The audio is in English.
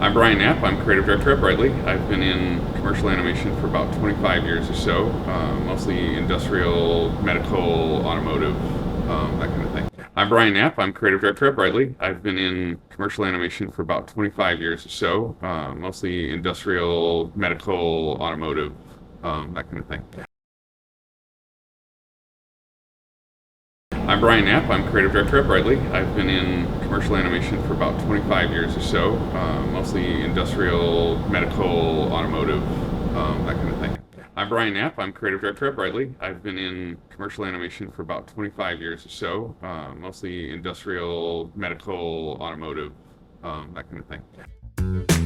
I'm Brian Knapp. I'm creative director at Brightly. I've been in commercial animation for about 25 years or so, mostly industrial, medical, automotive, that kind of thing. I'm Brian Knapp. I'm creative director at Brightly. I've been in commercial animation for about 25 years or so, mostly industrial, medical, automotive, that kind of thing. I'm Brian Knapp. I'm creative director at Brightly. I've been in commercial animation for about 25 years or so, mostly industrial, medical, automotive, that kind of thing. I'm Brian Knapp. I'm creative director at Brightly. I've been in commercial animation for about 25 years or so, mostly industrial, medical, automotive, that kind of thing.